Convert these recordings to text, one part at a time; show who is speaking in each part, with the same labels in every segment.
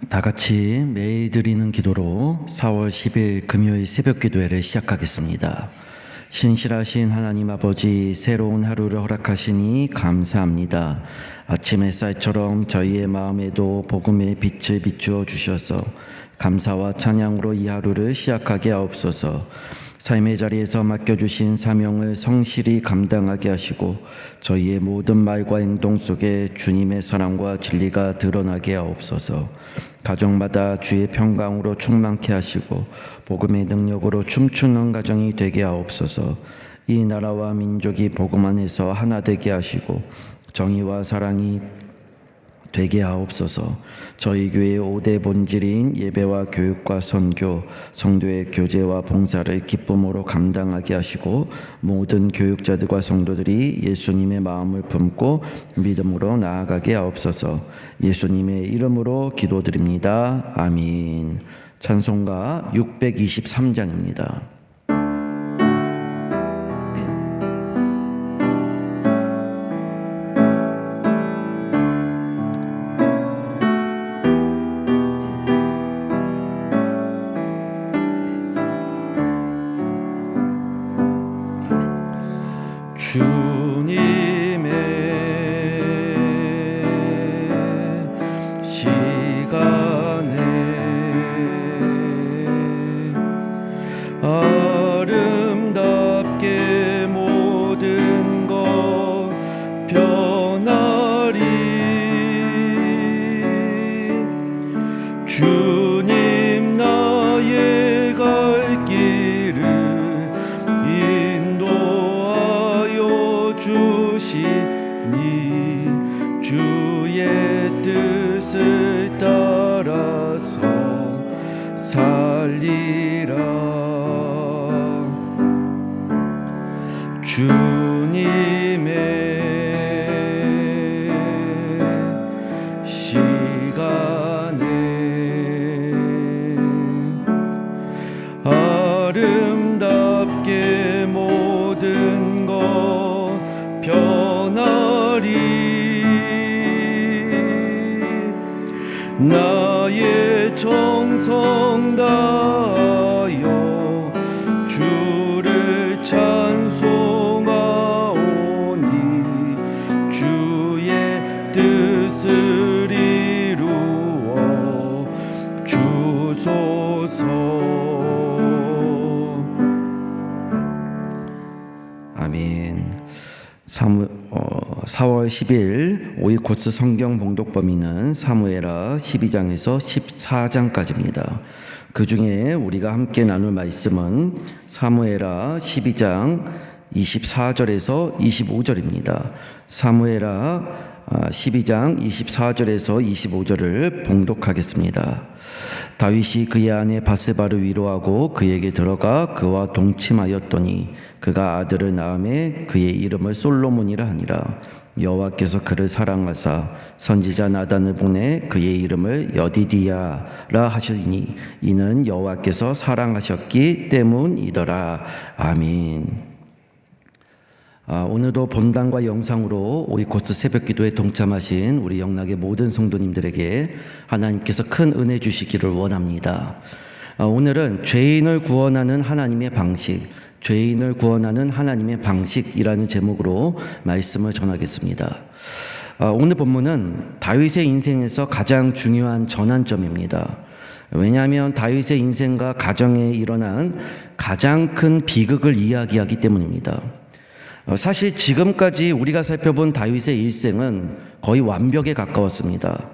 Speaker 1: 다 같이 매일 드리는 기도로 4월 10일 금요일 새벽 기도회를 시작하겠습니다. 신실하신 하나님 아버지, 새로운 하루를 허락하시니 감사합니다. 아침 햇살처럼 저희의 마음에도 복음의 빛을 비추어 주셔서 감사와 찬양으로 이 하루를 시작하게 하옵소서. 삶의 자리에서 맡겨주신 사명을 성실히 감당하게 하시고 저희의 모든 말과 행동 속에 주님의 사랑과 진리가 드러나게 하옵소서. 가정마다 주의 평강으로 충만케 하시고 복음의 능력으로 춤추는 가정이 되게 하옵소서. 이 나라와 민족이 복음 안에서 하나 되게 하시고 정의와 사랑이 되게 하옵소서. 저희 교회의 5대 본질인 예배와 교육과 선교, 성도의 교제와 봉사를 기쁨으로 감당하게 하시고 모든 교육자들과 성도들이 예수님의 마음을 품고 믿음으로 나아가게 하옵소서. 예수님의 이름으로 기도드립니다. 아멘. 찬송가 623장입니다. 주님의 시간에 아름답게 모든 것 변하리. 주님 나의 갈 길을 주시니 주의 뜻을 따라서 살리라. 주님의 시간에 아름답게 모든 것 변하리. 나의 정성 다하여 주를 찬송하오니 주의 뜻을 이루어 주소서. 아멘. 4월 10일 오이코스 성경 봉독 범위는 사무엘하 12장에서 14장까지입니다. 그 중에 우리가 함께 나눌 말씀은 사무엘하 12장 24절에서 25절입니다. 사무엘하 12장 24절에서 25절을 봉독하겠습니다. 다윗이 그의 아내 바세바를 위로하고 그에게 들어가 그와 동침하였더니 그가 아들을 낳음에 그의 이름을 솔로몬이라 하니라. 여호와께서 그를 사랑하사 선지자 나단을 보내 그의 이름을 여디디야라 하시니 이는 여호와께서 사랑하셨기 때문이더라. 아멘. 오늘도 본당과 영상으로 오이코스 새벽기도에 동참하신 우리 영락의 모든 성도님들에게 하나님께서 큰 은혜 주시기를 원합니다. 오늘은 죄인을 구원하는 하나님의 방식, 죄인을 구원하는 하나님의 방식이라는 제목으로 말씀을 전하겠습니다. 오늘 본문은 다윗의 인생에서 가장 중요한 전환점입니다. 왜냐하면 다윗의 인생과 가정에 일어난 가장 큰 비극을 이야기하기 때문입니다. 사실 지금까지 우리가 살펴본 다윗의 일생은 거의 완벽에 가까웠습니다.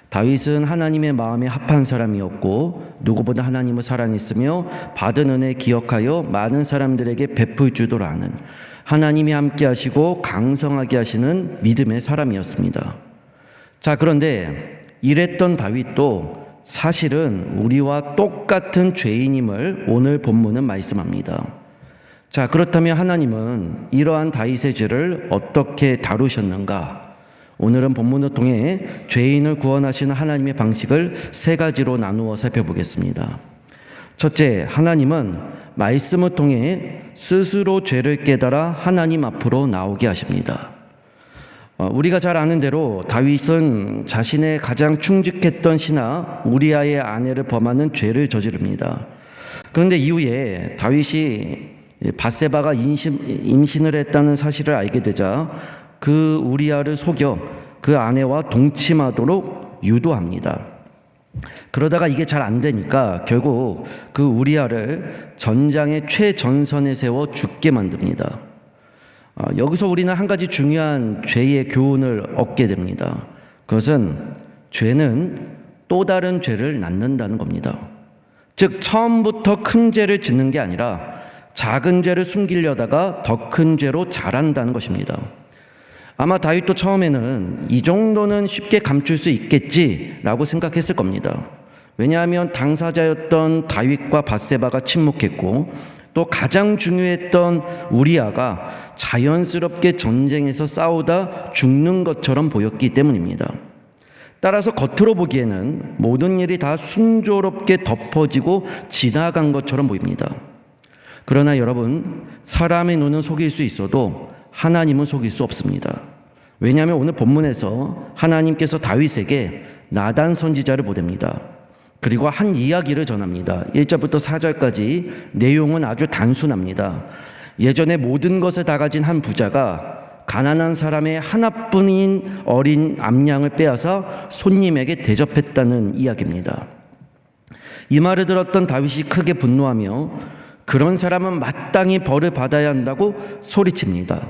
Speaker 1: 다윗은 하나님의 마음에 합한 사람이었고 누구보다 하나님을 사랑했으며 받은 은혜 기억하여 많은 사람들에게 베풀 줄도 아는 하나님이 함께 하시고 강성하게 하시는 믿음의 사람이었습니다. 자, 그런데 이랬던 다윗도 사실은 우리와 똑같은 죄인임을 오늘 본문은 말씀합니다. 자, 그렇다면 하나님은 이러한 다윗의 죄를 어떻게 다루셨는가? 오늘은 본문을 통해 죄인을 구원하시는 하나님의 방식을 세 가지로 나누어 살펴보겠습니다. 첫째, 하나님은 말씀을 통해 스스로 죄를 깨달아 하나님 앞으로 나오게 하십니다. 우리가 잘 아는 대로 다윗은 자신의 가장 충직했던 신하 우리아의 아내를 범하는 죄를 저지릅니다. 그런데 이후에 다윗이 밧세바가 임신을 했다는 사실을 알게 되자 그 우리아를 속여 그 아내와 동침하도록 유도합니다. 그러다가 이게 잘 안 되니까 결국 그 우리아를 전장의 최전선에 세워 죽게 만듭니다. 여기서 우리는 한 가지 중요한 죄의 교훈을 얻게 됩니다. 그것은 죄는 또 다른 죄를 낳는다는 겁니다. 즉 처음부터 큰 죄를 짓는 게 아니라 작은 죄를 숨기려다가 더 큰 죄로 자란다는 것입니다. 아마 다윗도 처음에는 이 정도는 쉽게 감출 수 있겠지라고 생각했을 겁니다. 왜냐하면 당사자였던 다윗과 밧세바가 침묵했고 또 가장 중요했던 우리아가 자연스럽게 전쟁에서 싸우다 죽는 것처럼 보였기 때문입니다. 따라서 겉으로 보기에는 모든 일이 다 순조롭게 덮어지고 지나간 것처럼 보입니다. 그러나 여러분, 사람의 눈은 속일 수 있어도 하나님은 속일 수 없습니다. 왜냐하면 오늘 본문에서 하나님께서 다윗에게 나단 선지자를 보냅니다. 그리고 한 이야기를 전합니다. 1절부터 4절까지 내용은 아주 단순합니다. 예전에 모든 것을 다 가진 한 부자가 가난한 사람의 하나뿐인 어린 암양을 빼앗아 손님에게 대접했다는 이야기입니다. 이 말을 들었던 다윗이 크게 분노하며 그런 사람은 마땅히 벌을 받아야 한다고 소리칩니다.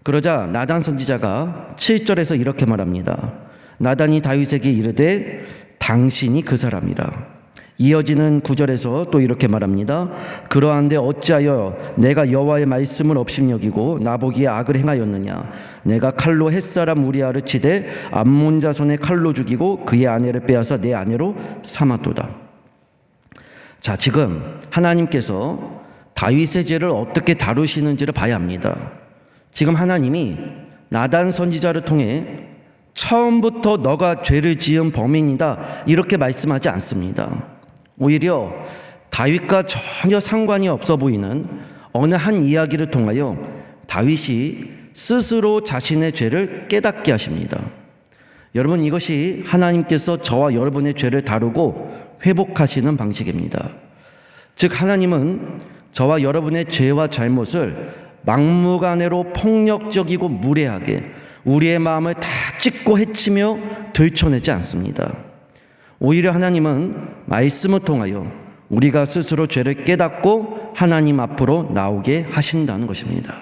Speaker 1: 그러자 나단 선지자가 7절에서 이렇게 말합니다. 나단이 다윗에게 이르되 당신이 그 사람이라. 이어지는 9절에서 또 이렇게 말합니다. 그러한데 어찌하여 내가 여호와의 말씀을 업신여기고 나보기에 악을 행하였느냐. 내가 칼로 햇사람 우리아를 치되 암몬 자손의 칼로 죽이고 그의 아내를 빼앗아 내 아내로 삼았도다. 자, 지금 하나님께서 다윗의 죄를 어떻게 다루시는지를 봐야 합니다. 지금 하나님이 나단 선지자를 통해 처음부터 너가 죄를 지은 범인이다 이렇게 말씀하지 않습니다. 오히려 다윗과 전혀 상관이 없어 보이는 어느 한 이야기를 통하여 다윗이 스스로 자신의 죄를 깨닫게 하십니다. 여러분, 이것이 하나님께서 저와 여러분의 죄를 다루고 회복하시는 방식입니다. 즉 하나님은 저와 여러분의 죄와 잘못을 막무가내로 폭력적이고 무례하게 우리의 마음을 다 찢고 해치며 들춰내지 않습니다. 오히려 하나님은 말씀을 통하여 우리가 스스로 죄를 깨닫고 하나님 앞으로 나오게 하신다는 것입니다.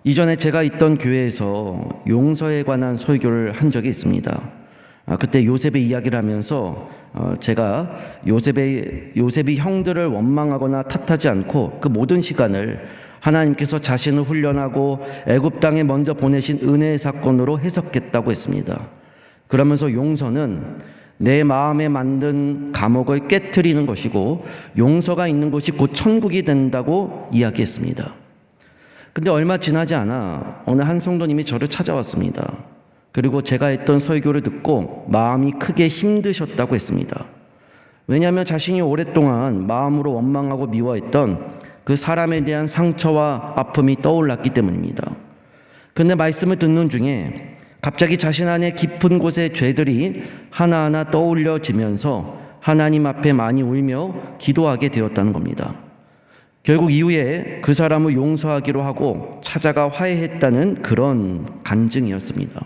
Speaker 1: 이전에 제가 있던 교회에서 용서에 관한 설교를 한 적이 있습니다. 그때 요셉의 이야기를 하면서 제가 요셉이 형들을 원망하거나 탓하지 않고 그 모든 시간을 하나님께서 자신을 훈련하고 애굽 땅에 먼저 보내신 은혜의 사건으로 해석했다고 했습니다. 그러면서 용서는 내 마음에 만든 감옥을 깨트리는 것이고 용서가 있는 곳이 곧 천국이 된다고 이야기했습니다. 근데 얼마 지나지 않아 어느 한 성도님이 저를 찾아왔습니다. 그리고 제가 했던 설교를 듣고 마음이 크게 힘드셨다고 했습니다. 왜냐하면 자신이 오랫동안 마음으로 원망하고 미워했던 그 사람에 대한 상처와 아픔이 떠올랐기 때문입니다. 그런데 말씀을 듣는 중에 갑자기 자신 안에 깊은 곳의 죄들이 하나하나 떠올려지면서 하나님 앞에 많이 울며 기도하게 되었다는 겁니다. 결국 이후에 그 사람을 용서하기로 하고 찾아가 화해했다는 그런 간증이었습니다.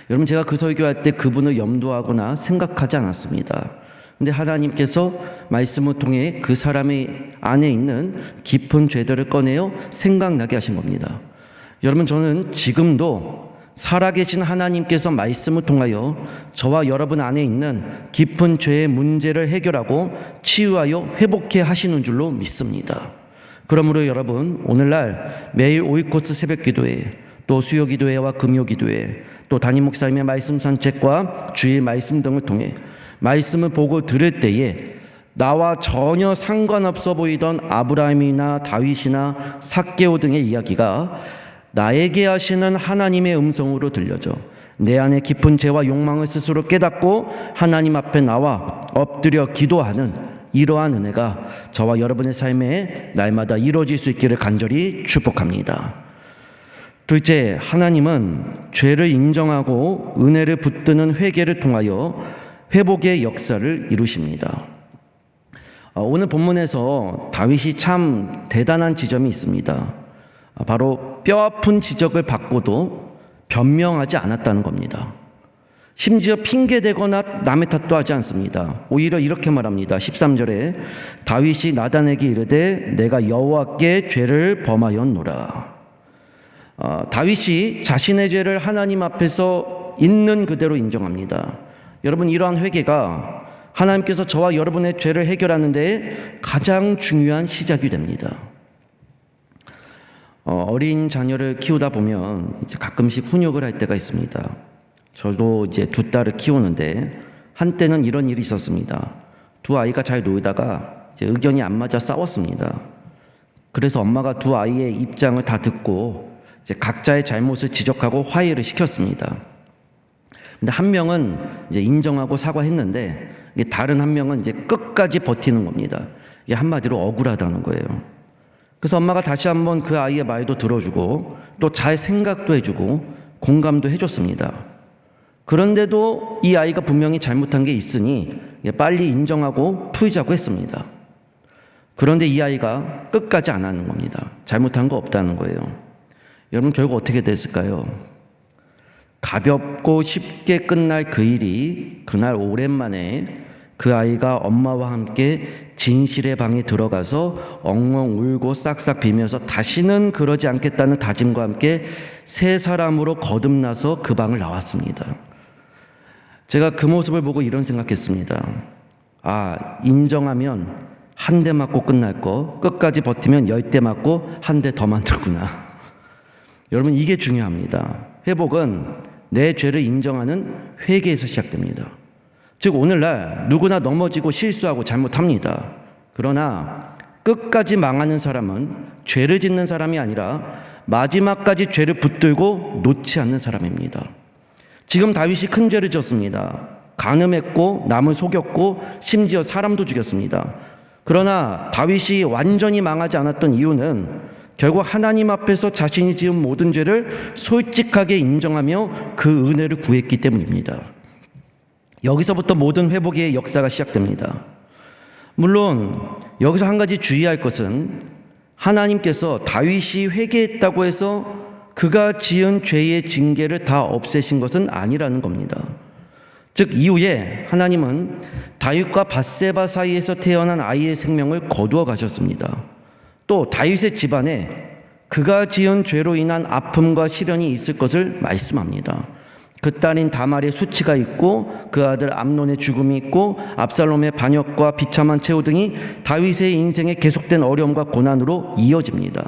Speaker 1: 여러분, 제가 그 설교할 때 그분을 염두하거나 생각하지 않았습니다. 근데 하나님께서 말씀을 통해 그 사람의 안에 있는 깊은 죄들을 꺼내어 생각나게 하신 겁니다. 여러분, 저는 지금도 살아계신 하나님께서 말씀을 통하여 저와 여러분 안에 있는 깊은 죄의 문제를 해결하고 치유하여 회복해 하시는 줄로 믿습니다. 그러므로 여러분, 오늘날 매일 오이코스 새벽기도회, 또 수요기도회와 금요기도회, 또 담임 목사님의 말씀 산책과 주일 말씀 등을 통해 말씀을 보고 들을 때에 나와 전혀 상관없어 보이던 아브라함이나 다윗이나 삭개오 등의 이야기가 나에게 하시는 하나님의 음성으로 들려져 내 안에 깊은 죄와 욕망을 스스로 깨닫고 하나님 앞에 나와 엎드려 기도하는 이러한 은혜가 저와 여러분의 삶에 날마다 이루어질 수 있기를 간절히 축복합니다. 둘째, 하나님은 죄를 인정하고 은혜를 붙드는 회개를 통하여 회복의 역사를 이루십니다. 오늘 본문에서 다윗이 참 대단한 지점이 있습니다. 바로 뼈아픈 지적을 받고도 변명하지 않았다는 겁니다. 심지어 핑계대거나 남의 탓도 하지 않습니다. 오히려 이렇게 말합니다. 13절에 다윗이 나단에게 이르되 내가 여호와께 죄를 범하였노라. 다윗이 자신의 죄를 하나님 앞에서 있는 그대로 인정합니다. 여러분, 이러한 회개가 하나님께서 저와 여러분의 죄를 해결하는 데 가장 중요한 시작이 됩니다. 어린 자녀를 키우다 보면 이제 가끔씩 훈육을 할 때가 있습니다. 저도 이제 두 딸을 키우는데 한때는 이런 일이 있었습니다. 두 아이가 잘 놀다가 이제 의견이 안 맞아 싸웠습니다. 그래서 엄마가 두 아이의 입장을 다 듣고 이제 각자의 잘못을 지적하고 화해를 시켰습니다. 근데 한 명은 이제 인정하고 사과했는데 다른 한 명은 이제 끝까지 버티는 겁니다. 이게 한마디로 억울하다는 거예요. 그래서 엄마가 다시 한번 그 아이의 말도 들어주고 또 잘 생각도 해주고 공감도 해줬습니다. 그런데도 이 아이가 분명히 잘못한 게 있으니 빨리 인정하고 풀자고 했습니다. 그런데 이 아이가 끝까지 안 하는 겁니다. 잘못한 거 없다는 거예요. 여러분, 결국 어떻게 됐을까요? 가볍고 쉽게 끝날 그 일이 그날 오랜만에 그 아이가 엄마와 함께 진실의 방에 들어가서 엉엉 울고 싹싹 비면서 다시는 그러지 않겠다는 다짐과 함께 세 사람으로 거듭나서 그 방을 나왔습니다. 제가 그 모습을 보고 이런 생각했습니다. 인정하면 한 대 맞고 끝날 거, 끝까지 버티면 10대 맞고 한 대 더 만들구나. 여러분, 이게 중요합니다. 회복은 내 죄를 인정하는 회개에서 시작됩니다. 즉, 오늘날 누구나 넘어지고 실수하고 잘못합니다. 그러나 끝까지 망하는 사람은 죄를 짓는 사람이 아니라 마지막까지 죄를 붙들고 놓지 않는 사람입니다. 지금 다윗이 큰 죄를 졌습니다. 간음했고 남을 속였고 심지어 사람도 죽였습니다. 그러나 다윗이 완전히 망하지 않았던 이유는 결국 하나님 앞에서 자신이 지은 모든 죄를 솔직하게 인정하며 그 은혜를 구했기 때문입니다. 여기서부터 모든 회복의 역사가 시작됩니다. 물론 여기서 한 가지 주의할 것은 하나님께서 다윗이 회개했다고 해서 그가 지은 죄의 징계를 다 없애신 것은 아니라는 겁니다. 즉, 이후에 하나님은 다윗과 밧세바 사이에서 태어난 아이의 생명을 거두어 가셨습니다. 또 다윗의 집안에 그가 지은 죄로 인한 아픔과 시련이 있을 것을 말씀합니다. 그 딸인 다말의 수치가 있고 그 아들 암논의 죽음이 있고 압살롬의 반역과 비참한 최후 등이 다윗의 인생에 계속된 어려움과 고난으로 이어집니다.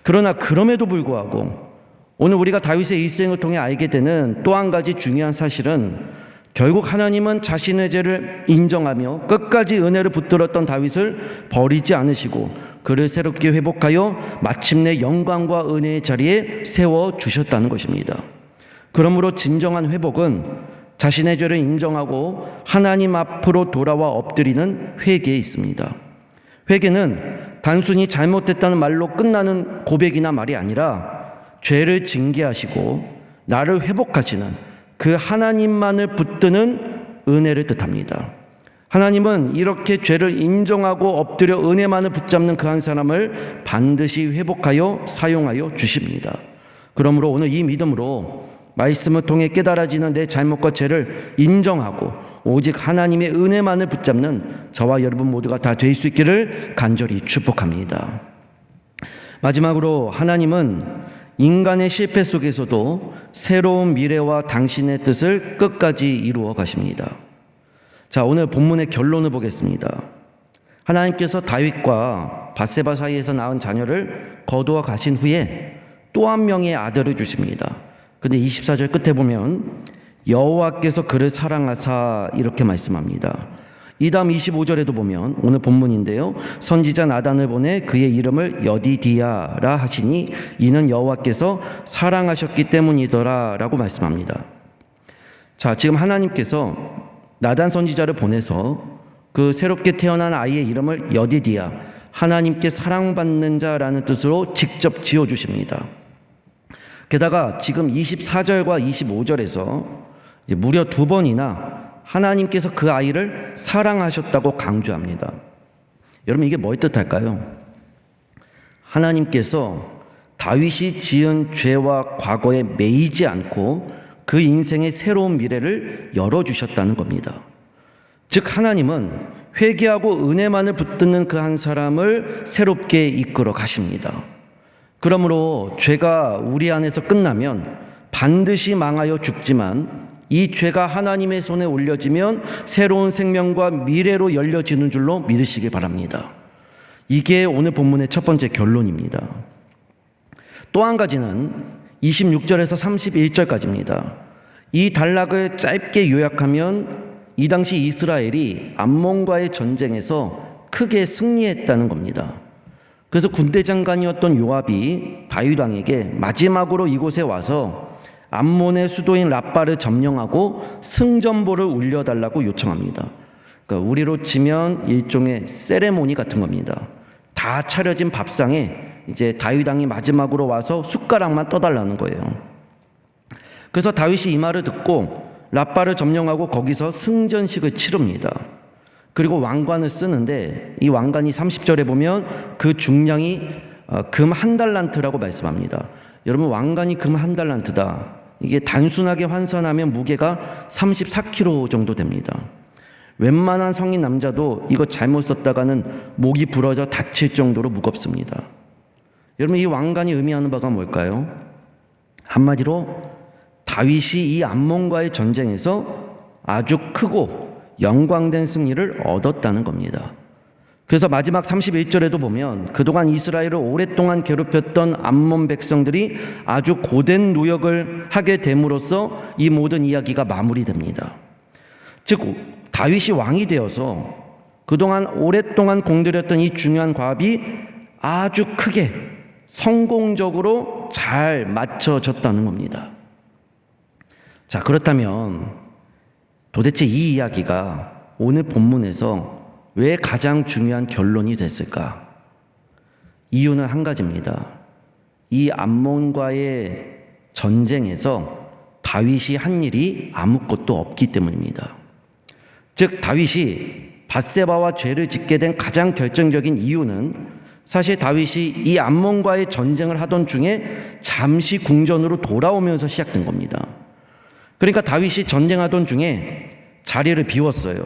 Speaker 1: 그러나 그럼에도 불구하고 오늘 우리가 다윗의 일생을 통해 알게 되는 또 한 가지 중요한 사실은 결국 하나님은 자신의 죄를 인정하며 끝까지 은혜를 붙들었던 다윗을 버리지 않으시고 그를 새롭게 회복하여 마침내 영광과 은혜의 자리에 세워주셨다는 것입니다. 그러므로 진정한 회복은 자신의 죄를 인정하고 하나님 앞으로 돌아와 엎드리는 회개에 있습니다. 회개는 단순히 잘못됐다는 말로 끝나는 고백이나 말이 아니라 죄를 징계하시고 나를 회복하시는 그 하나님만을 붙드는 은혜를 뜻합니다. 하나님은 이렇게 죄를 인정하고 엎드려 은혜만을 붙잡는 그 한 사람을 반드시 회복하여 사용하여 주십니다. 그러므로 오늘 이 믿음으로 말씀을 통해 깨달아지는 내 잘못과 죄를 인정하고 오직 하나님의 은혜만을 붙잡는 저와 여러분 모두가 다 될 수 있기를 간절히 축복합니다. 마지막으로 하나님은 인간의 실패 속에서도 새로운 미래와 당신의 뜻을 끝까지 이루어 가십니다. 자, 오늘 본문의 결론을 보겠습니다. 하나님께서 다윗과 밧세바 사이에서 낳은 자녀를 거두어 가신 후에 또 한 명의 아들을 주십니다. 근데 24절 끝에 보면 여호와께서 그를 사랑하사 이렇게 말씀합니다. 이 다음 25절에도 보면 오늘 본문인데요, 선지자 나단을 보내 그의 이름을 여디디야라 하시니 이는 여호와께서 사랑하셨기 때문이더라 라고 말씀합니다. 자, 지금 하나님께서 나단 선지자를 보내서 그 새롭게 태어난 아이의 이름을 여디디야, 하나님께 사랑받는 자라는 뜻으로 직접 지어주십니다. 게다가 지금 24절과 25절에서 무려 2번이나 하나님께서 그 아이를 사랑하셨다고 강조합니다. 여러분, 이게 뭘 뜻할까요? 하나님께서 다윗이 지은 죄와 과거에 매이지 않고 그 인생의 새로운 미래를 열어주셨다는 겁니다. 즉, 하나님은 회개하고 은혜만을 붙드는 그 한 사람을 새롭게 이끌어 가십니다. 그러므로 죄가 우리 안에서 끝나면 반드시 망하여 죽지만 이 죄가 하나님의 손에 올려지면 새로운 생명과 미래로 열려지는 줄로 믿으시기 바랍니다. 이게 오늘 본문의 첫 번째 결론입니다. 또 한 가지는 26절에서 31절까지입니다. 이 단락을 짧게 요약하면 이 당시 이스라엘이 암몬과의 전쟁에서 크게 승리했다는 겁니다. 그래서 군대 장관이었던 요압이 다윗 왕에게 마지막으로 이곳에 와서 암몬의 수도인 라빠를 점령하고 승전보를 울려달라고 요청합니다. 그러니까 우리로 치면 일종의 세레모니 같은 겁니다. 다 차려진 밥상에 이제 다윗 왕이 마지막으로 와서 숟가락만 떠달라는 거예요. 그래서 다윗이 이 말을 듣고 라빠를 점령하고 거기서 승전식을 치릅니다. 그리고 왕관을 쓰는데 이 왕관이 30절에 보면 그 중량이 금 1달란트라고 말씀합니다. 여러분, 왕관이 금 1달란트다. 이게 단순하게 환산하면 무게가 34kg 정도 됩니다. 웬만한 성인 남자도 이거 잘못 썼다가는 목이 부러져 다칠 정도로 무겁습니다. 여러분, 이 왕관이 의미하는 바가 뭘까요? 한마디로 다윗이 이 암몬과의 전쟁에서 아주 크고 영광된 승리를 얻었다는 겁니다. 그래서 마지막 31절에도 보면 그동안 이스라엘을 오랫동안 괴롭혔던 암몬 백성들이 아주 고된 노역을 하게 됨으로써 이 모든 이야기가 마무리됩니다. 즉, 다윗이 왕이 되어서 그동안 오랫동안 공들였던 이 중요한 과업이 아주 크게 성공적으로 잘 맞춰졌다는 겁니다. 자, 그렇다면 도대체 이 이야기가 오늘 본문에서 왜 가장 중요한 결론이 됐을까? 이유는 한 가지입니다. 이 암몬과의 전쟁에서 다윗이 한 일이 아무것도 없기 때문입니다. 즉, 다윗이 밧세바와 죄를 짓게 된 가장 결정적인 이유는 사실 다윗이 이 암몬과의 전쟁을 하던 중에 잠시 궁전으로 돌아오면서 시작된 겁니다. 그러니까 다윗이 전쟁하던 중에 자리를 비웠어요.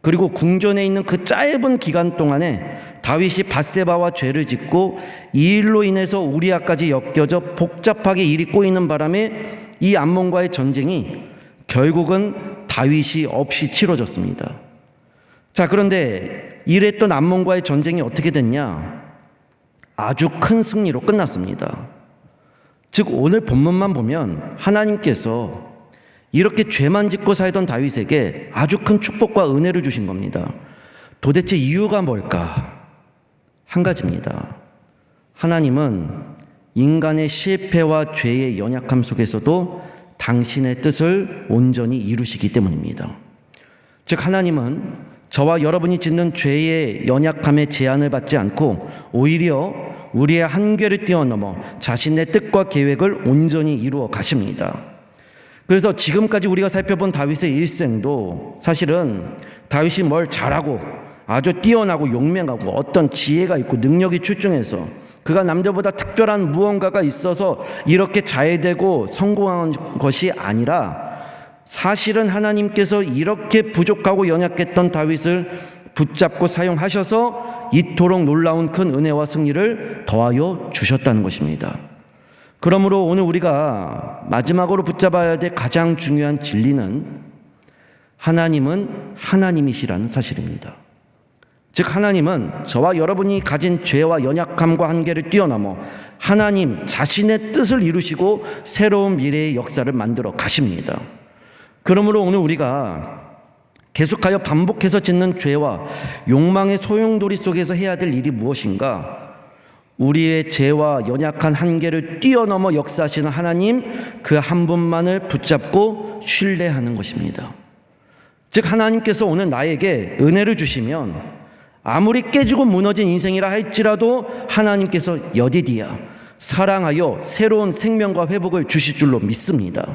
Speaker 1: 그리고 궁전에 있는 그 짧은 기간 동안에 다윗이 밧세바와 죄를 짓고 이 일로 인해서 우리아까지 엮여져 복잡하게 일이 꼬이는 바람에 이 암몬과의 전쟁이 결국은 다윗이 없이 치러졌습니다. 자, 그런데 이랬던 암몬과의 전쟁이 어떻게 됐냐? 아주 큰 승리로 끝났습니다. 즉, 오늘 본문만 보면 하나님께서 이렇게 죄만 짓고 살던 다윗에게 아주 큰 축복과 은혜를 주신 겁니다. 도대체 이유가 뭘까? 한 가지입니다. 하나님은 인간의 실패와 죄의 연약함 속에서도 당신의 뜻을 온전히 이루시기 때문입니다. 즉, 하나님은 저와 여러분이 짓는 죄의 연약함에 제한을 받지 않고 오히려 우리의 한계를 뛰어넘어 자신의 뜻과 계획을 온전히 이루어 가십니다. 그래서 지금까지 우리가 살펴본 다윗의 일생도 사실은 다윗이 뭘 잘하고 아주 뛰어나고 용맹하고 어떤 지혜가 있고 능력이 출중해서 그가 남들보다 특별한 무언가가 있어서 이렇게 잘되고 성공한 것이 아니라 사실은 하나님께서 이렇게 부족하고 연약했던 다윗을 붙잡고 사용하셔서 이토록 놀라운 큰 은혜와 승리를 더하여 주셨다는 것입니다. 그러므로 오늘 우리가 마지막으로 붙잡아야 될 가장 중요한 진리는 하나님은 하나님이시라는 사실입니다. 즉, 하나님은 저와 여러분이 가진 죄와 연약함과 한계를 뛰어넘어 하나님 자신의 뜻을 이루시고 새로운 미래의 역사를 만들어 가십니다. 그러므로 오늘 우리가 계속하여 반복해서 짓는 죄와 욕망의 소용돌이 속에서 해야 될 일이 무엇인가? 우리의 죄와 연약한 한계를 뛰어넘어 역사하시는 하나님 그 한 분만을 붙잡고 신뢰하는 것입니다. 즉, 하나님께서 오늘 나에게 은혜를 주시면 아무리 깨지고 무너진 인생이라 할지라도 하나님께서 여디디야 사랑하여 새로운 생명과 회복을 주실 줄로 믿습니다.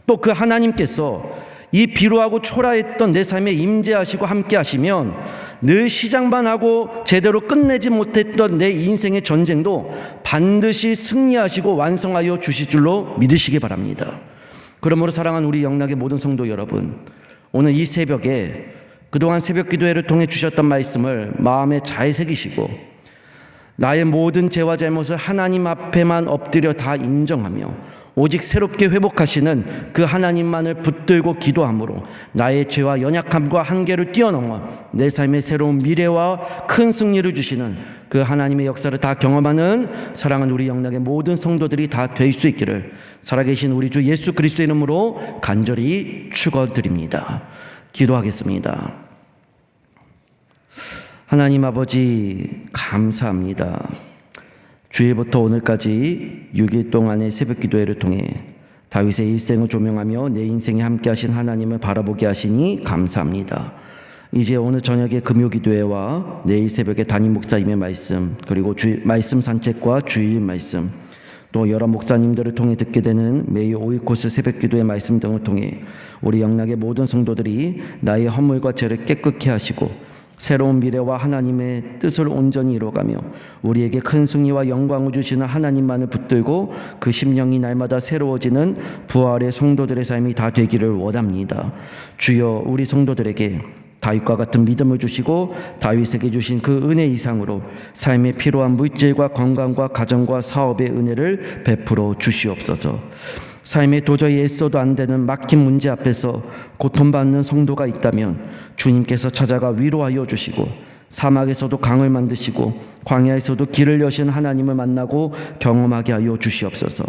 Speaker 1: 또 그 하나님께서 이 비루하고 초라했던 내 삶에 임재하시고 함께 하시면 늘 시작만 하고 제대로 끝내지 못했던 내 인생의 전쟁도 반드시 승리하시고 완성하여 주실 줄로 믿으시기 바랍니다. 그러므로 사랑하는 우리 영락의 모든 성도 여러분, 오늘 이 새벽에 그동안 새벽 기도회를 통해 주셨던 말씀을 마음에 잘 새기시고 나의 모든 죄와 잘못을 하나님 앞에만 엎드려 다 인정하며 오직 새롭게 회복하시는 그 하나님만을 붙들고 기도함으로 나의 죄와 연약함과 한계를 뛰어넘어 내 삶의 새로운 미래와 큰 승리를 주시는 그 하나님의 역사를 다 경험하는 사랑하는 우리 영락의 모든 성도들이 다 될 수 있기를 살아계신 우리 주 예수 그리스도의 이름으로 간절히 축원드립니다. 기도하겠습니다. 하나님 아버지, 감사합니다. 주일부터 오늘까지 6일 동안의 새벽 기도회를 통해 다윗의 일생을 조명하며 내 인생에 함께 하신 하나님을 바라보게 하시니 감사합니다. 이제 오늘 저녁에 금요 기도회와 내일 새벽에 담임 목사님의 말씀, 그리고 말씀 산책과 주일 말씀, 또 여러 목사님들을 통해 듣게 되는 매일 5일 코스 새벽 기도의 말씀 등을 통해 우리 영락의 모든 성도들이 나의 허물과 죄를 깨끗게 하시고 새로운 미래와 하나님의 뜻을 온전히 이루어가며 우리에게 큰 승리와 영광을 주시는 하나님만을 붙들고 그 심령이 날마다 새로워지는 부활의 성도들의 삶이 다 되기를 원합니다. 주여, 우리 성도들에게 다윗과 같은 믿음을 주시고 다윗에게 주신 그 은혜 이상으로 삶에 필요한 물질과 건강과 가정과 사업의 은혜를 베풀어 주시옵소서. 삶에 도저히 애써도 안 되는 막힌 문제 앞에서 고통받는 성도가 있다면 주님께서 찾아가 위로하여 주시고 사막에서도 강을 만드시고 광야에서도 길을 여신 하나님을 만나고 경험하게 하여 주시옵소서.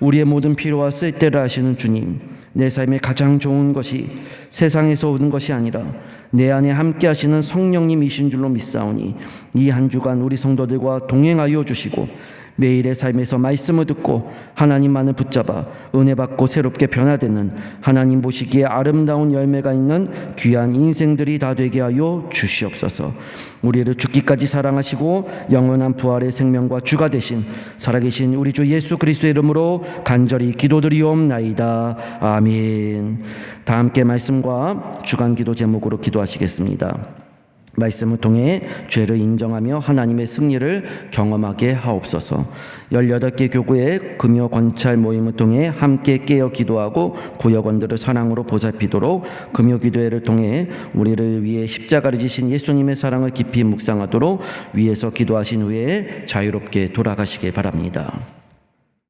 Speaker 1: 우리의 모든 필요와 쓸데를 아시는 주님, 내 삶에 가장 좋은 것이 세상에서 오는 것이 아니라 내 안에 함께 하시는 성령님이신 줄로 믿사오니 이 한 주간 우리 성도들과 동행하여 주시고 매일의 삶에서 말씀을 듣고 하나님만을 붙잡아 은혜 받고 새롭게 변화되는 하나님 보시기에 아름다운 열매가 있는 귀한 인생들이 다 되게 하여 주시옵소서. 우리를 죽기까지 사랑하시고 영원한 부활의 생명과 주가 되신 살아계신 우리 주 예수 그리스도의 이름으로 간절히 기도드리옵나이다. 아멘. 다 함께 말씀과 주간 기도 제목으로 기도하시겠습니다. 말씀을 통해 죄를 인정하며 하나님의 승리를 경험하게 하옵소서. 18개 교구의 금요 권찰 모임을 통해 함께 깨어 기도하고 구역원들을 사랑으로 보살피도록 금요 기도회를 통해 우리를 위해 십자가를 지신 예수님의 사랑을 깊이 묵상하도록 위에서 기도하신 후에 자유롭게 돌아가시길 바랍니다.